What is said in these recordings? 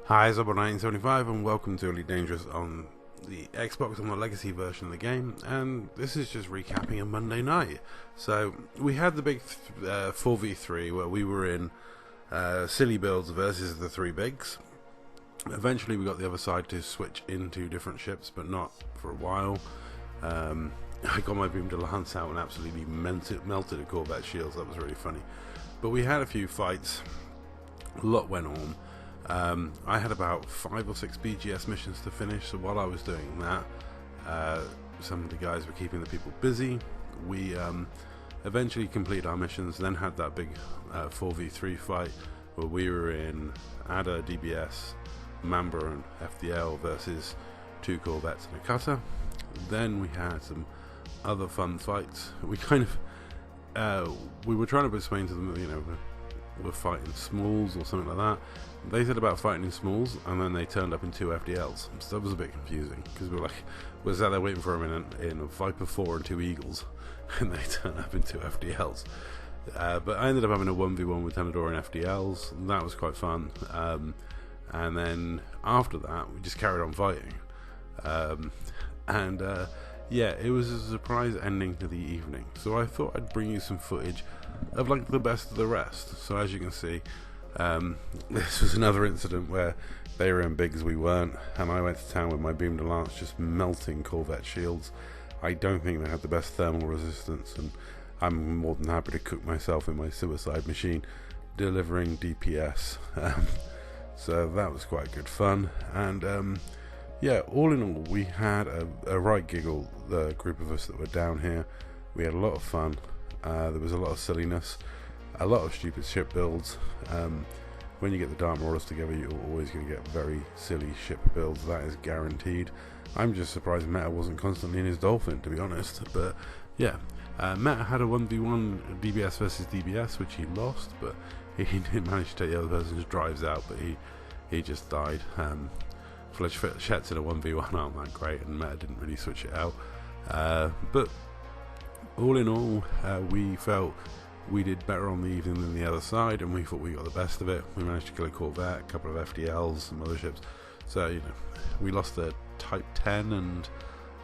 Hi, it's Zobble1975 and welcome to Elite Dangerous on the Xbox on the Legacy version of the game, and this is just recapping a Monday night. So we had the big 4v3 where we were in silly builds versus the three bigs. Eventually we got the other side to switch into different ships, but not for a while. I got my Boom de Lance out and absolutely melted a Corvette shields. That was really funny. But we had a few fights, a lot went on. I had about 5 or 6 BGS missions to finish, so while I was doing that, some of the guys were keeping the people busy. We eventually completed our missions, then had that big 4v3 fight where we were in ADA, DBS, Mamba and FDL versus 2 Corvettes and a cutter. Then we had some other fun fights. We kind of we were trying to explain to them that, you know, we're fighting smalls or something like that. They said about fighting in smalls, and then they turned up in 2 FDLs. So that was a bit confusing, because we're sat there waiting for them in a Viper 4 and 2 Eagles, and they turned up in 2 FDLs. But I ended up having a 1v1 with Tenador and FDLs, and that was quite fun. And then after that, we just carried on fighting. Yeah, it was a surprise ending to the evening. So I thought I'd bring you some footage of like the best of the rest. So as you can see, this was another incident where they were in bigs, we weren't, and I went to town with my Boom de Lance just melting Corvette shields. I don't think they had the best thermal resistance, and I'm more than happy to cook myself in my suicide machine delivering DPS. So that was quite good fun, and yeah, all in all, we had a right giggle, the group of us that were down here. We had a lot of fun. There was a lot of silliness, a lot of stupid ship builds. When you get the Dharma orders together, you're always going to get very silly ship builds, that is guaranteed. I'm just surprised Meta wasn't constantly in his Dolphin, to be honest. But yeah, Meta had a 1v1 DBS versus DBS, which he lost, but he did manage to take the other person's drives out, but he just died. Fletchett's in a 1v1 aren't that great, and Meta didn't really switch it out. But all in all, we felt we did better on the evening than the other side, and we thought we got the best of it. We managed to kill a Corvette, a couple of FDLs, some other ships. So, you know, we lost a Type 10 and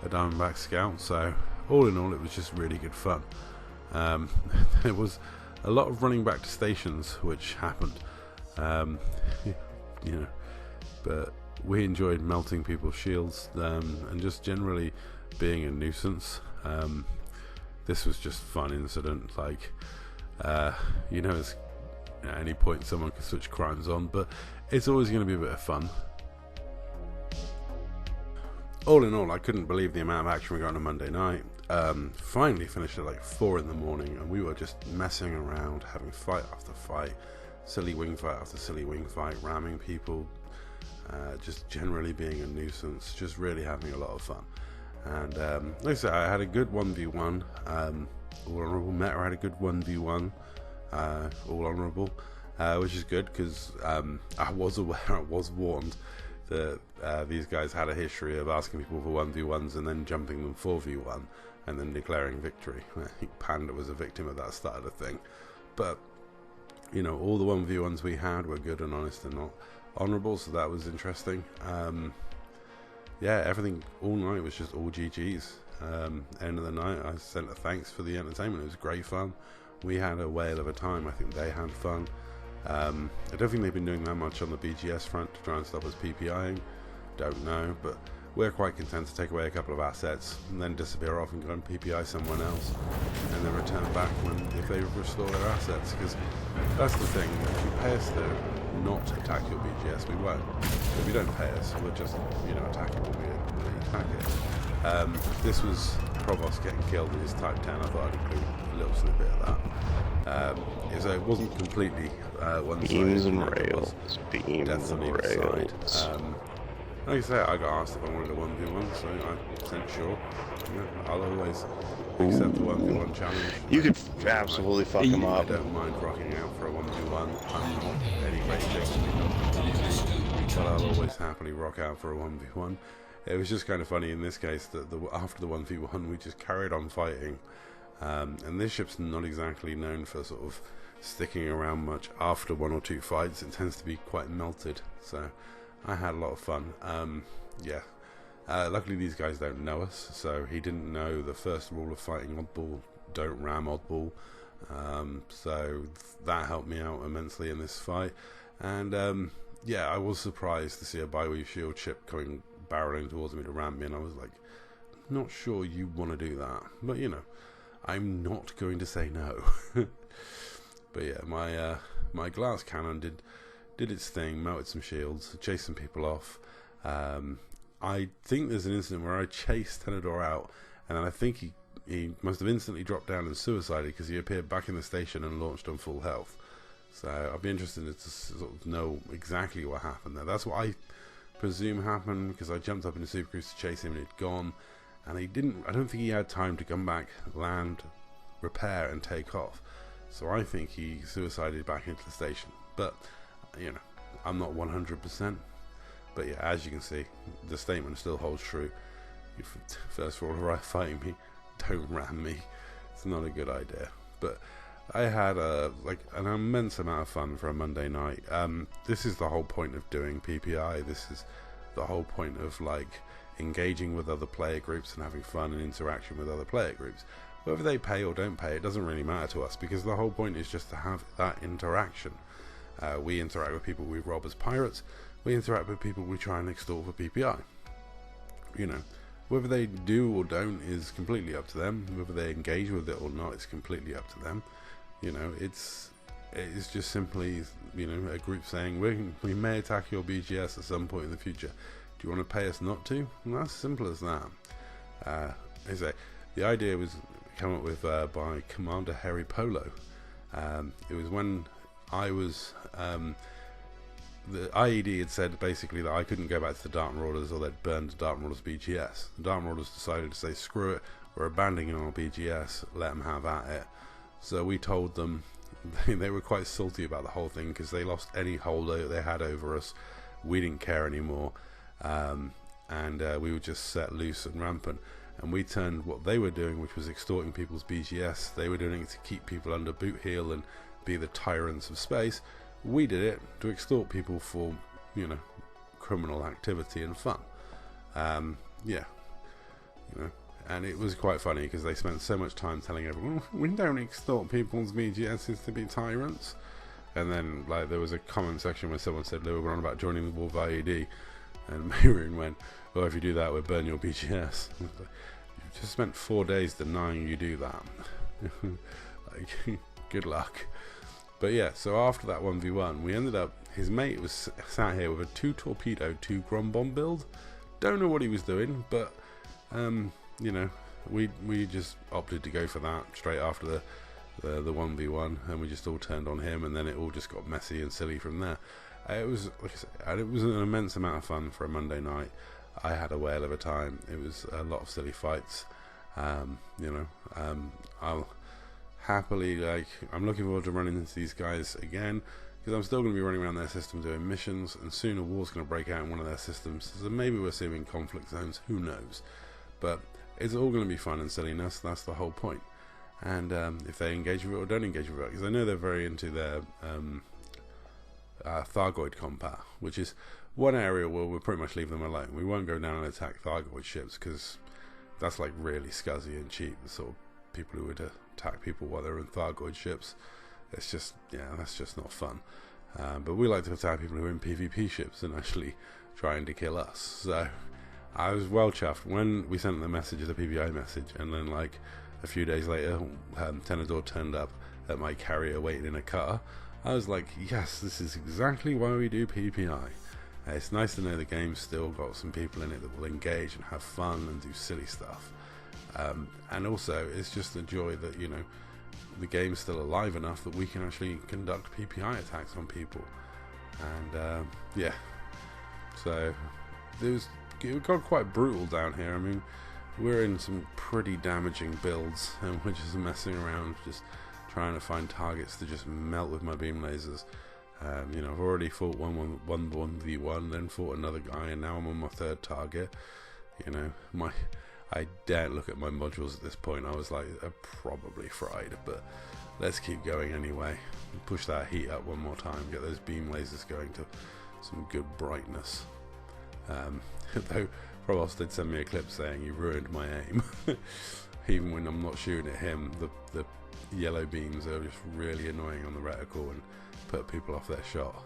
a Diamondback Scout. So, all in all, it was just really good fun. There was a lot of running back to stations, which happened. You know, but we enjoyed melting people's shields and just generally being a nuisance. This was just a fun incident. Like, you know, at any point someone could switch crimes on, but it's always going to be a bit of fun. All in all, I couldn't believe the amount of action we got on a Monday night. Finally finished at like 4 in the morning, and we were just messing around, having fight after fight, silly wing fight after silly wing fight, ramming people, just generally being a nuisance, just really having a lot of fun. And like I said, I had a good 1v1, all honourable. Meta had a good 1v1, all honourable, which is good, because I was aware, I was warned that these guys had a history of asking people for 1v1s and then jumping them 4v1 and then declaring victory. I think Panda was a victim of that style of thing. But, you know, all the 1v1s we had were good and honest and not honourable, so that was interesting. Yeah, everything all night was just all GG's. End of the night, I sent a thanks for the entertainment. It was great fun. We had a whale of a time. I think they had fun. I don't think they've been doing that much on the BGS front to try and stop us PPIing. Don't know, but we're quite content to take away a couple of assets and then disappear off and go and PPI someone else, and then return back if they restore their assets. Because that's the thing. If you pay us to not attack your BGS, we won't. If you don't pay us, we'll just, you know, attack it when we attack it. This was Provost getting killed in his Type 10. I thought I'd include a little snippet of that. So it wasn't completely one-sided. Beams and rails. Beams Deaths on and either rails. side. Like I say, I got asked if I wanted a 1v1, so I said sure. Yeah, I'll always accept the 1v1 challenge. You could absolutely fuck him I up. don't mind rocking out for a 1v1. I'm not any great fix, but I'll always happily rock out for a 1v1. It was just kind of funny in this case that after the 1v1 we just carried on fighting, and this ship's not exactly known for sort of sticking around much after 1 or 2 fights. It tends to be quite melted, so I had a lot of fun. Yeah. Luckily these guys don't know us, so he didn't know the first rule of fighting oddball: don't ram oddball. So that helped me out immensely in this fight. And yeah, I was surprised to see a Bywee shield ship coming barreling towards me to ram me, and I was like, not sure you want to do that, but you know, I'm not going to say no. But yeah, my glass cannon did its thing, melted some shields, chased some people off. I think there's an incident where I chased Tenedor out, and then I think he must have instantly dropped down and suicided because he appeared back in the station and launched on full health. So I'll be interested to sort of know exactly what happened there. That's what I presume happened, because I jumped up in the Super Cruise to chase him and he'd gone, and I don't think he had time to come back, land, repair and take off. So I think he suicided back into the station. But you know, I'm not 100%. But yeah, as you can see, the statement still holds true. First of all, fighting me, don't ram me. It's not a good idea. But I had like an immense amount of fun for a Monday night. This is the whole point of doing PPI. This is the whole point of like engaging with other player groups and having fun and interaction with other player groups. Whether they pay or don't pay, it doesn't really matter to us, because the whole point is just to have that interaction. We interact with people we rob as pirates. We interact with people we try and extort for PPI. You know, whether they do or don't is completely up to them. Whether they engage with it or not is completely up to them. You know, it's just simply, you know, a group saying we may attack your BGS at some point in the future. Do you want to pay us not to? Well, that's simple as that. The idea was come up with by Commander Harry Polo. It was when I was the IED had said basically that I couldn't go back to the Dark Marauders or they'd burned the Dark Marauders BGS. The Dark Marauders decided to say, screw it, we're abandoning our BGS, let them have at it. So we told them, they were quite salty about the whole thing because they lost any hold they had over us. We didn't care anymore, and we were just set loose and rampant. And we turned what they were doing, which was extorting people's BGS, they were doing it to keep people under boot heel and be the tyrants of space. We did it to extort people for, you know, criminal activity and fun. Yeah, you know, and it was quite funny because they spent so much time telling everyone, we don't extort people's BGSs to be tyrants. And then, like, there was a comment section where someone said they were on about joining the war of IED, and Mayroon went, well, if you do that, we'll burn your BGS. You've just spent 4 days denying you do that. Like, good luck. But yeah, so after that 1v1, we ended up, his mate was sat here with a 2 torpedo, 2 Grom bomb build. Don't know what he was doing, but you know, we just opted to go for that straight after the 1v1, and we just all turned on him, and then it all just got messy and silly from there. It was, like I said, it was an immense amount of fun for a Monday night. I had a whale of a time. It was a lot of silly fights. You know, I'll happily, like, I'm looking forward to running into these guys again, because I'm still going to be running around their system doing missions, and soon a war's going to break out in one of their systems, so maybe we're seeing conflict zones, who knows. But it's all going to be fun and silliness. That's the whole point. And if they engage with it or don't engage with it, because I know they're very into their Thargoid combat, which is one area where we'll pretty much leave them alone. We won't go down and attack Thargoid ships, because that's like really scuzzy and cheap. The sort of people who would attack people while they're in Thargoid ships, it's just, yeah, that's just not fun. But we like to attack people who are in PvP ships and actually trying to kill us. So I was well chuffed when we sent the message, the PPI message, and then like a few days later, Tenedor turned up at my carrier waiting in a car. I was like, yes, this is exactly why we do PPI. It's nice to know the game's still got some people in it that will engage and have fun and do silly stuff. And also, it's just a joy that, you know, the game's still alive enough that we can actually conduct PPI attacks on people. And yeah, so it got quite brutal down here. I mean, we're in some pretty damaging builds, and we're just messing around, just trying to find targets to just melt with my beam lasers. You know, I've already fought 1v1, then fought another guy, and now I'm on my 3rd target. You know, I daren't look at my modules at this point. I was like, they're probably fried, but let's keep going anyway. Push that heat up one more time, get those beam lasers going to some good brightness. Though Provost did send me a clip saying he ruined my aim. Even when I'm not shooting at him, the yellow beams are just really annoying on the reticle and put people off their shot.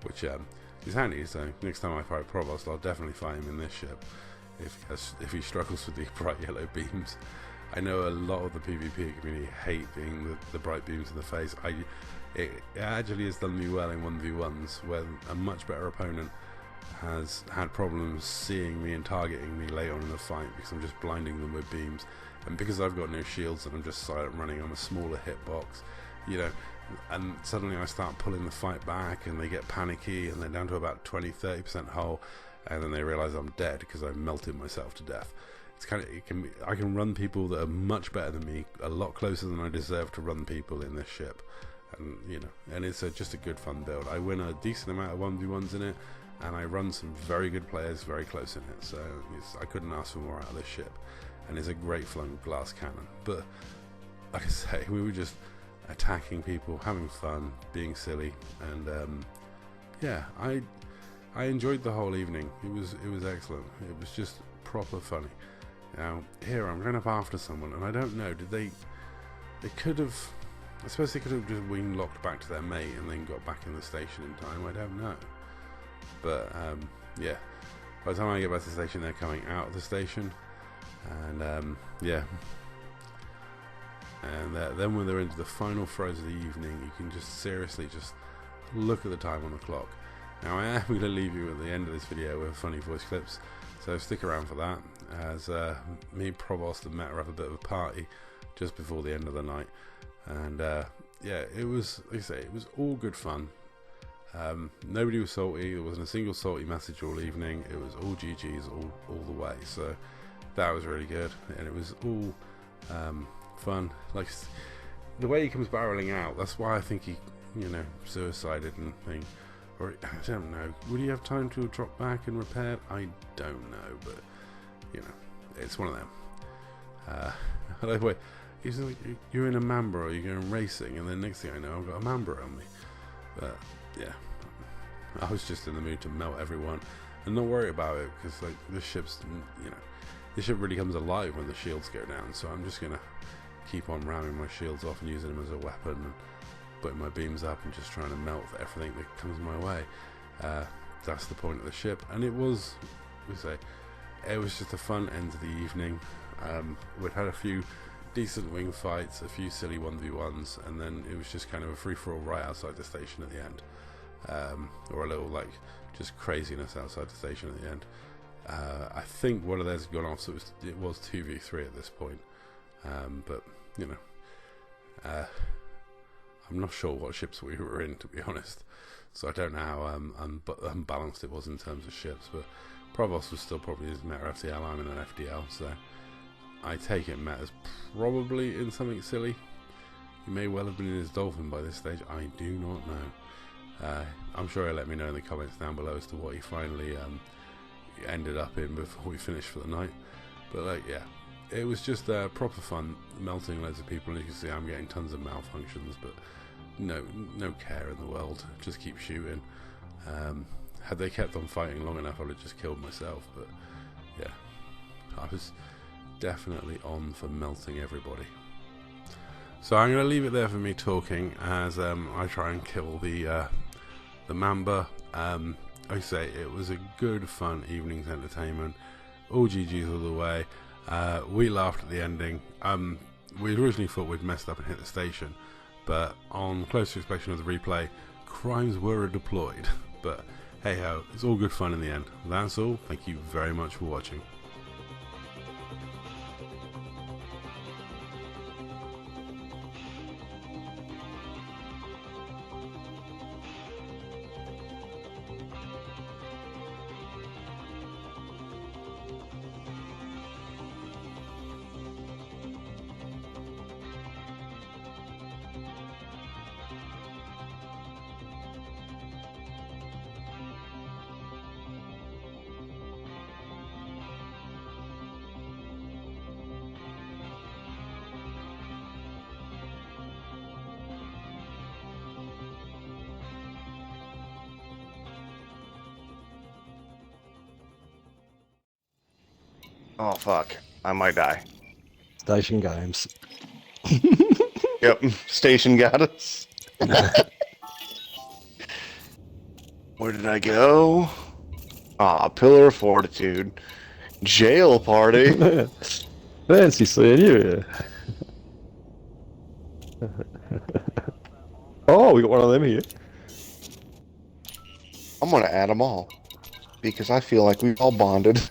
Which is handy, so next time I fight Provost, I'll definitely fight him in this ship if he struggles with the bright yellow beams. I know a lot of the PvP community hate being the bright beams in the face. It actually has done me well in 1v1s where a much better opponent has had problems seeing me and targeting me late on in the fight because I'm just blinding them with beams, and because I've got no shields and I'm just silent running, I'm a smaller hitbox, you know, and suddenly I start pulling the fight back and they get panicky and they're down to about 20-30% hull, and then they realize I'm dead because I've melted myself to death. It's kind of, I can run people that are much better than me, a lot closer than I deserve to run people in this ship, and you know, and it's just a good fun build. I win a decent amount of 1v1s in it, and I run some very good players very close in it, so I couldn't ask for more out of this ship, and it's a great flung glass cannon. But like I say, we were just attacking people, having fun, being silly, and yeah, I enjoyed the whole evening. It was excellent. It was just proper funny. Now here I'm going up after someone, and I don't know, they could have, I suppose they could have just wing locked back to their mate and then got back in the station in time. I don't know. But yeah, by the time I get back to the station, they're coming out of the station, and yeah, and then when they're into the final throes of the evening, you can just seriously just look at the time on the clock. Now I am going to leave you at the end of this video with funny voice clips, so stick around for that, as me, Provost and Meta have a bit of a party just before the end of the night, and yeah, it was, like I say, it was all good fun. Nobody was salty. There wasn't a single salty message all evening. It was all GGs all the way, so that was really good, and it was all fun. Like the way he comes barreling out, that's why I think he, you know, suicided and thing, or I don't know, would he have time to drop back and repair? I don't know, but you know, it's one of them. By the way, he's like, you're in a Mamba, or you're going racing, and then next thing I know, I've got a Mamba on me. But yeah, I was just in the mood to melt everyone and not worry about it, because like this ship's, you know, this ship really comes alive when the shields go down, so I'm just gonna keep on ramming my shields off and using them as a weapon and putting my beams up and just trying to melt everything that comes my way. That's the point of the ship, and it was, we say, it was just a fun end to the evening. We'd had a few decent wing fights, a few silly 1v1s, and then it was just kind of a free-for-all right outside the station at the end, or a little like just craziness outside the station at the end. I think one of theirs had gone off, so it was 2v3 at this point, but you know, I'm not sure what ships we were in, to be honest, so I don't know how unbalanced it was in terms of ships, but Provost was still probably his Meta FDL, I'm in an FDL, so I take it Meta's probably in something silly. He may well have been in his Dolphin by this stage, I do not know. I'm sure he'll let me know in the comments down below as to what he finally ended up in before we finished for the night. But like, yeah, it was just proper fun, melting loads of people, and you can see I'm getting tons of malfunctions, but no care in the world, just keep shooting. Had they kept on fighting long enough, I would have just killed myself, but yeah, I was definitely on for melting everybody. So I'm going to leave it there for me talking as I try and kill the Mamba. I say it was a good fun evening's entertainment, all GG's all the way. We laughed at the ending. We originally thought we'd messed up and hit the station, but on closer inspection of the replay, crimes were deployed. But hey ho, it's all good fun in the end. That's all. Thank you very much for watching. Oh, fuck. I might die. Station games. Yep, station got us. Where did I go? Ah, Pillar of Fortitude. Jail party. Fancy seeing you here. Oh, we got one of them here. I'm gonna add them all. Because I feel like we've all bonded.